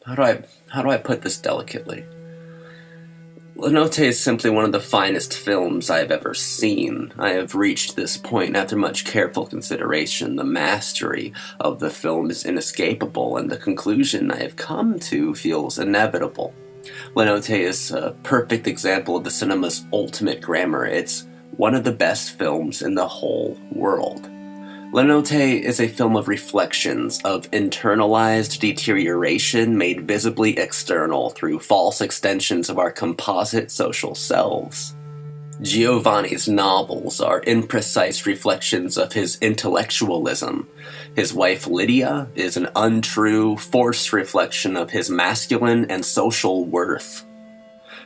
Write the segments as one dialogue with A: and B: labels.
A: How do I put this delicately? Notte is simply one of the finest films I have ever seen. I have reached this point after much careful consideration. The mastery of the film is inescapable, and the conclusion I have come to feels inevitable. Notte is a perfect example of the cinema's ultimate grammar. It's one of the best films in the whole world. Notte is a film of reflections, of internalized deterioration made visibly external through false extensions of our composite social selves. Giovanni's novels are imprecise reflections of his intellectualism. His wife Lydia is an untrue, forced reflection of his masculine and social worth.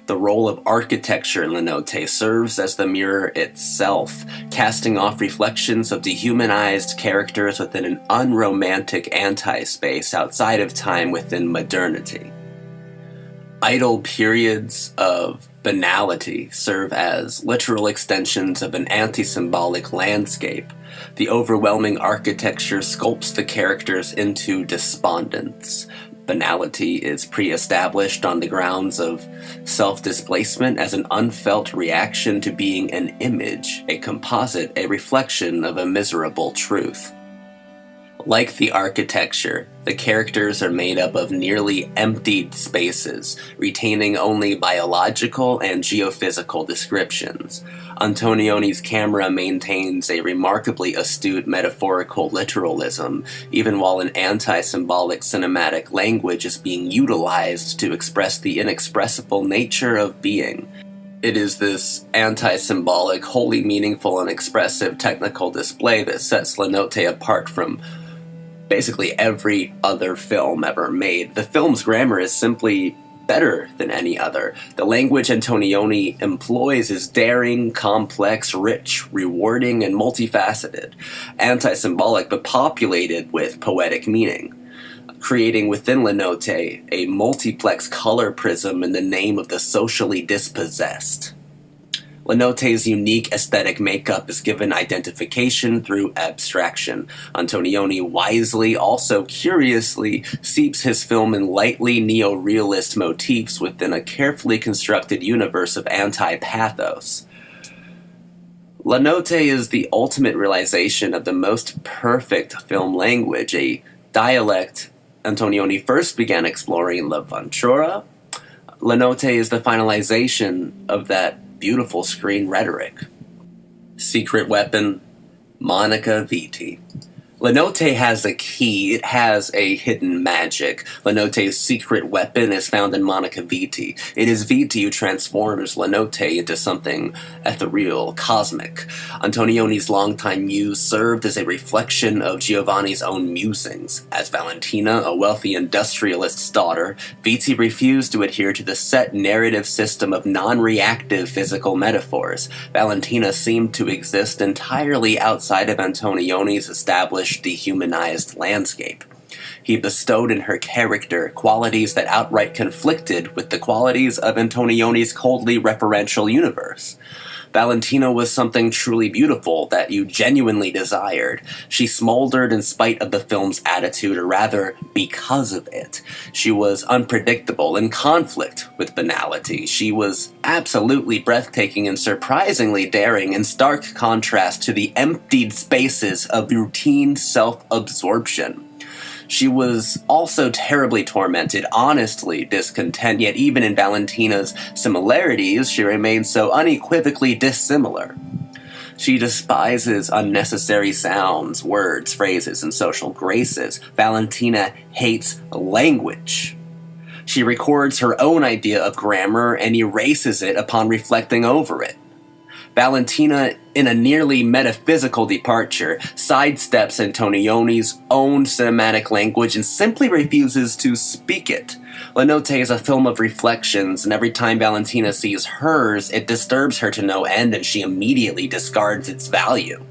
A: The role of architecture in Notte serves as the mirror itself, casting off reflections of dehumanized characters within an unromantic anti-space outside of time within modernity. Idle periods of banality serve as literal extensions of an anti-symbolic landscape. The overwhelming architecture sculpts the characters into despondence. Banality is pre-established on the grounds of self-displacement as an unfelt reaction to being an image, a composite, a reflection of a miserable truth. Like the architecture, the characters are made up of nearly emptied spaces, retaining only biological and geophysical descriptions. Antonioni's camera maintains a remarkably astute metaphorical literalism, even while an anti-symbolic cinematic language is being utilized to express the inexpressible nature of being. It is this anti-symbolic, wholly meaningful and expressive technical display that sets Notte apart from basically every other film ever made. The film's grammar is simply better than any other. The language Antonioni employs is daring, complex, rich, rewarding, and multifaceted, anti-symbolic but populated with poetic meaning, creating within Notte a multiplex color prism in the name of the socially dispossessed. Notte's unique aesthetic makeup is given identification through abstraction. Antonioni wisely, also curiously, seeps his film in lightly neo-realist motifs within a carefully constructed universe of anti-pathos. Notte is the ultimate realization of the most perfect film language, a dialect Antonioni first began exploring in La Ventura. Notte is the finalization of that beautiful screen rhetoric. Secret weapon, Monica Vitti. Notte has a key, it has a hidden magic. Notte's secret weapon is found in Monica Vitti. It is Vitti who transforms Notte into something ethereal, cosmic. Antonioni's longtime muse served as a reflection of Giovanni's own musings. As Valentina, a wealthy industrialist's daughter, Vitti refused to adhere to the set narrative system of non-reactive physical metaphors. Valentina seemed to exist entirely outside of Antonioni's established dehumanized landscape. He bestowed in her character qualities that outright conflicted with the qualities of Antonioni's coldly referential universe. Valentina was something truly beautiful that you genuinely desired. She smoldered in spite of the film's attitude, or rather, because of it. She was unpredictable, in conflict with banality. She was absolutely breathtaking and surprisingly daring, in stark contrast to the emptied spaces of routine self-absorption. She was also terribly tormented, honestly discontent, yet even in Valentina's similarities, she remains so unequivocally dissimilar. She despises unnecessary sounds, words, phrases, and social graces. Valentina hates language. She records her own idea of grammar and erases it upon reflecting over it. Valentina, in a nearly metaphysical departure, sidesteps Antonioni's own cinematic language and simply refuses to speak it. Notte is a film of reflections, and every time Valentina sees hers, it disturbs her to no end, and she immediately discards its value.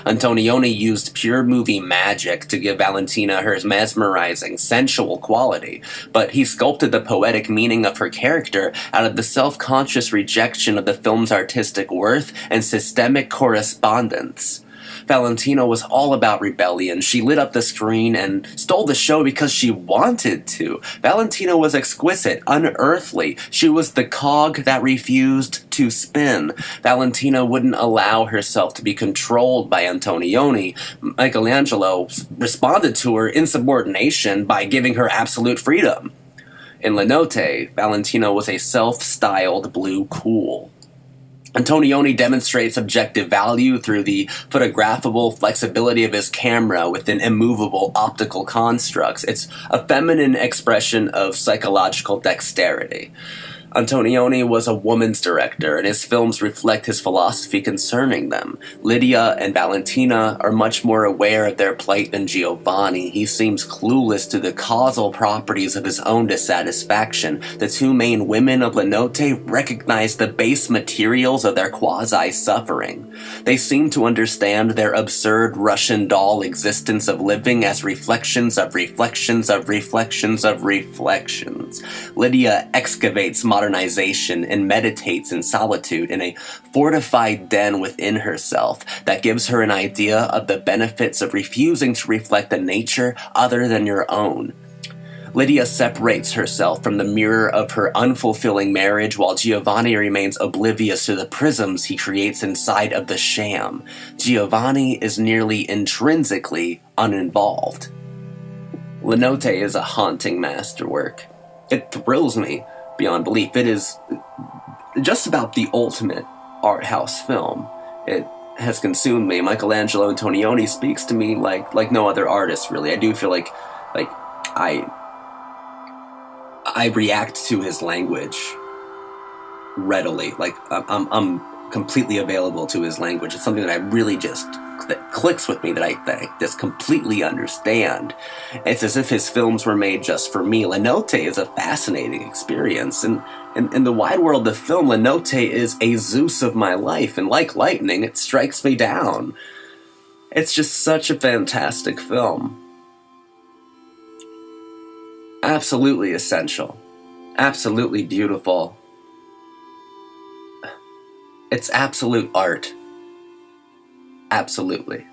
A: Antonioni used pure movie magic to give Valentina her mesmerizing, sensual quality, but he sculpted the poetic meaning of her character out of the self-conscious rejection of the film's artistic worth and systemic correspondence. Valentina was all about rebellion. She lit up the screen and stole the show because she wanted to. Valentina was exquisite, unearthly. She was the cog that refused to spin. Valentina wouldn't allow herself to be controlled by Antonioni. Michelangelo responded to her insubordination by giving her absolute freedom. In La Notte, Valentina was a self-styled blue cool. Antonioni demonstrates objective value through the photographable flexibility of his camera within immovable optical constructs. It's a feminine expression of psychological dexterity. Antonioni was a woman's director, and his films reflect his philosophy concerning them. Lydia and Valentina are much more aware of their plight than Giovanni. He seems clueless to the causal properties of his own dissatisfaction. The two main women of La Notte recognize the base materials of their quasi-suffering. They seem to understand their absurd Russian doll existence of living as reflections of reflections of reflections of reflections. Lydia excavates modernization and meditates in solitude in a fortified den within herself that gives her an idea of the benefits of refusing to reflect a nature other than your own. Lydia separates herself from the mirror of her unfulfilling marriage, while Giovanni remains oblivious to the prisms he creates inside of the sham. Giovanni is nearly intrinsically uninvolved. La Notte is a haunting masterwork. It thrills me beyond belief. It is just about the ultimate art house film. It has consumed me. Michelangelo Antonioni speaks to me like no other artist, really. I do feel like I react to his language readily. Like I'm completely available to his language. It's something that I really that clicks with me, that I just completely understand. It's as if his films were made just for me. La Notte is a fascinating experience, and in the wide world of film, La Notte is a Zeus of my life, and like lightning, it strikes me down. It's just such a fantastic film. Absolutely essential. Absolutely beautiful. It's absolute art. Absolutely.